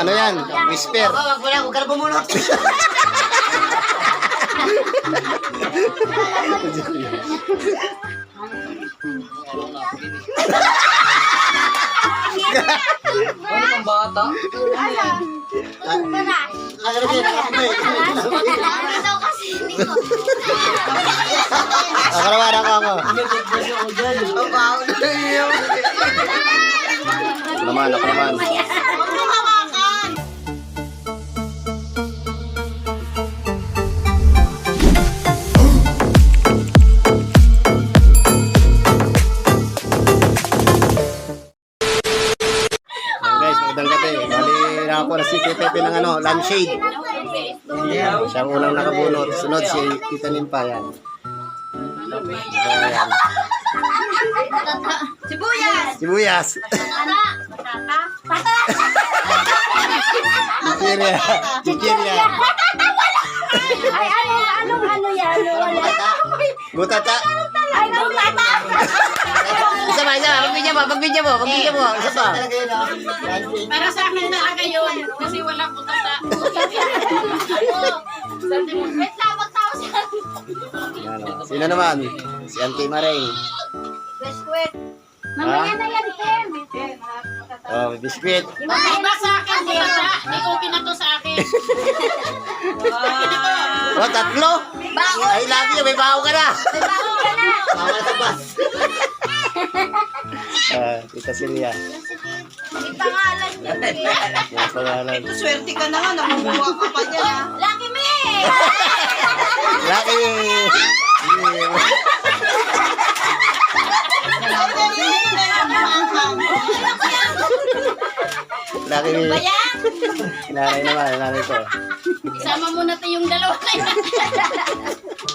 ano yan? Whisper. Huwag ka na bumunot. Ano pang bata? Ako naman, ako. Ako naman. Guys, magandang gabi. Bali na ako na si Pepe ng lampshade. Siya ang unang nakabunot. Sunod si Tita Nimpa yan. Ayan. Sibuyas! Sibuyas. Chichirya. Chichirya. Ay, ano yan? Gutata. Ay, butata! Isa pa. Pagbigyan mo. Isa pa. Para sa akin na yun, kasi wala ko tata. Wait lang, magtawa siya. Sino naman? Si Auntie Maring. Wait. Mamaya na yan, Ken. Oh, biscuit. Iba sa akin, di tata. May okay na to sa akin. Oh, tatlo. I love you. May baho ka na. Bago ka na. Tita Silvia. May pangalan niya. May pangalan. Swerte ka na nga, namubuha ka pa niya. Lucky me! Lucky. Lucky me. Bayan! Nanay ko. Isama mo natin yung dalawa na yan.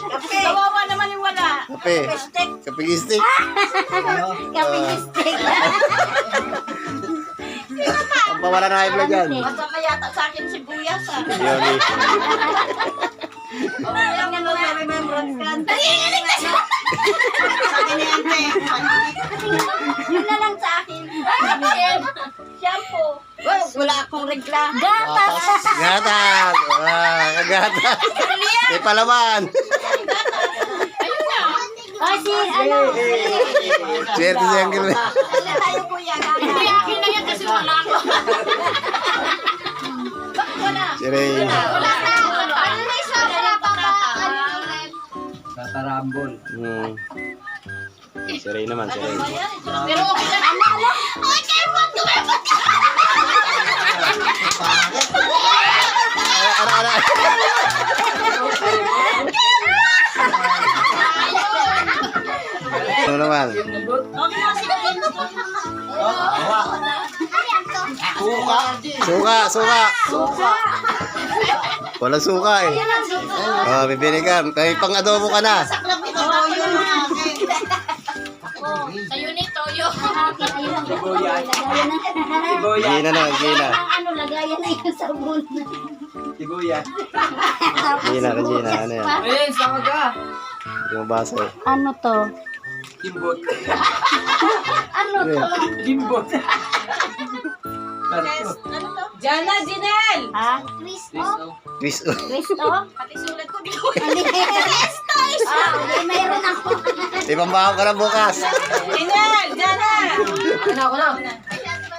Kape! Kawawa naman yung wala. Kape. Kape gistik. Kape mistake. Ang pawala na high blood yan. Masama yata sa akin sibuyas ah. Yoni. Ang ano na remembrance ka. Nanginginig na siya! Sa akin yan, te. Yun na lang sa akin. Shampoo. Wala akong regla. Gatas! Gatas. Kagatas. May palaman. O si, ano? Swerte siya ang gilid. Tayo kuya. Hindi akin na yan kasi wala ako. Si Ray. Wala na. Ano na isa? Wala pa ba? Tatarambol. Si Ray naman, si Ray. Pero okay na. Okay, wag tumepot ka! Ano? Ano naman? Suka. Walang suka eh. Oh, bibili ka. May pang-adobo ka na. Sa'yo ni Toyo. Gina na. Ano, lagayan na yung sabon. Sibuyas. Gina. Ano yan? Ayun, saka ka. Hindi mo basa eh. Ano to? Kimbot. Ano to? Kimbot. Jana, Jinel! Ha? Cristo? Twist. Cristo? Pati sulat ko, di ko. Cristo! Okay, mayroon ako. May pambaho ka na bukas. Jinel! Jana! Ako na.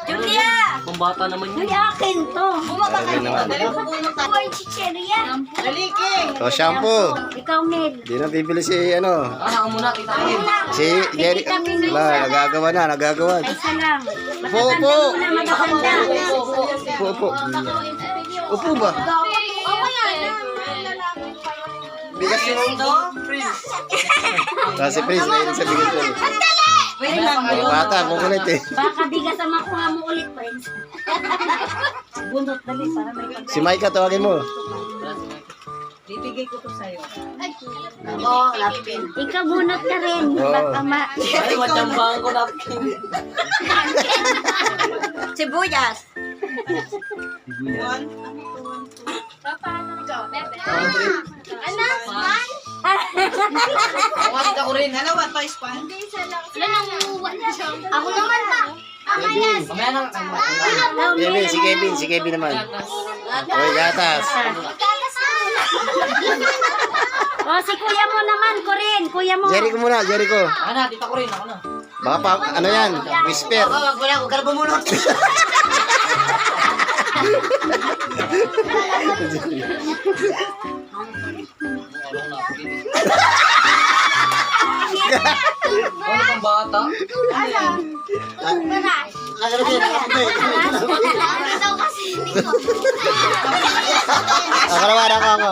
Julia! Pambata naman Uy, akin to. Bumaba ka Ayun dito. naman. Dali ko bunot ako. Uy, chicheria. Dali, King! O, shampoo. Ikaw, Mel. Di na bibili si ano. Ako muna, kita ko yun. Si Jerry. Wala, nagagawa na. Isa lang. Upo. Muna magaganda. Upo. Upo ba? Bigas yung Ito? Kasi Prince, may sa bigas ko. Wait lang. Mga bata, kukulit eh. Baka bigas ang makuha mo ulit, friends. Bunot dali para may pag... Si Micah, tawagin mo. Bibigay ko to sa'yo. Ako, lapin. Ikaw bunot ka rin. Oo. Baka ma... Ay, matyambahan ko napkin. Sibuyas. Sibuyas. Anak, man? Awat ako rin. Ano ba? Toys pan? Ako naman pa. Kevin. Mamaya na. Kevin, si Kevin naman. Uy, gatas. O, si kuya mo naman, Corin. Kuya mo. Jericho muna, Jericho. Ako na, tita ko rin. Ako na. Baka pa, ano yan, whisper. Huwag ka na bumunot. Ano kang bata? Ako naman, ako.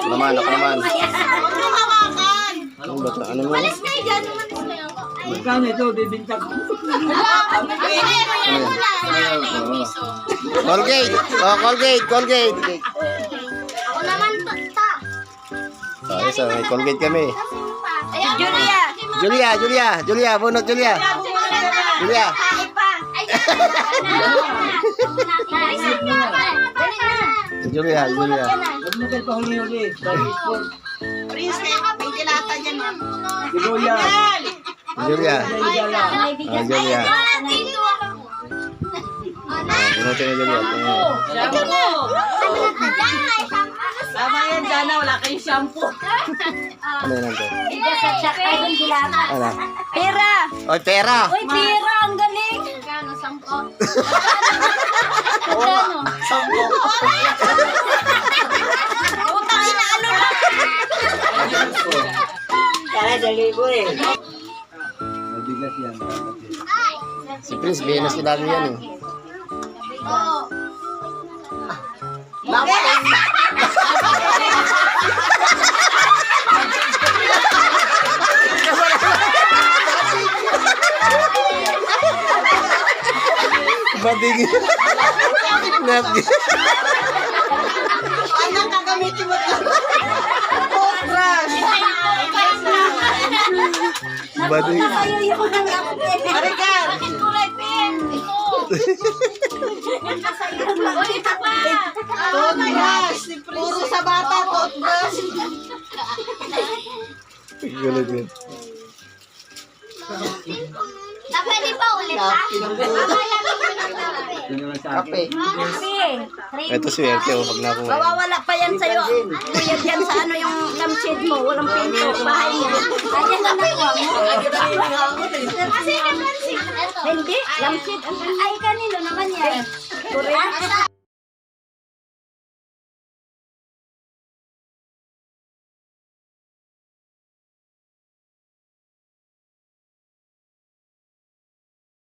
Ako naman. Ano ba ito? Ano mo? Magkano ito? Bibinta ko. Colgate. Oh, Colgate. Ako naman, ta. Ayos, may Colgate kami. Julia. Julia, bunot Julia. Julia. Kain pa. Julia. Huwag mo kayo pahuli-huli. Prince, may dilata dyan. Sibuya. Julia. May bigas. Julia. Dito ako. Bunutin na Julia. Shampoo. Tama yan, Jana. Wala kayong shampoo. Ano yan ito? Bigas at saka yung dilata. Ano? Pera. Oy, pera. Uy, pira, ang galing. Kano, 10. Kano? Utang ina, ano lang. Mabigat yan. Si Prince, Venus lagi yan eh. Oo. Badig. Napkin. Ano gagamitin mo ito? Toothbrush. Badig. Sa'yo yung Maricar. kulay pink. Ito. Uy, ito pa. Toothbrush. Puro sa bata, toothbrush. Gulat yun. Pwede pa ulit, ha? Kape. Kape. Ito swerte oh, pag nakuha. Mawawala pa yan sa'yo. Kuya dyan sa ano yung lampshade mo. Walang pinto. Bahay mo. Ayan na nakuha mo. Kasi Hindi, lampshade. Ay, kanino naman yan?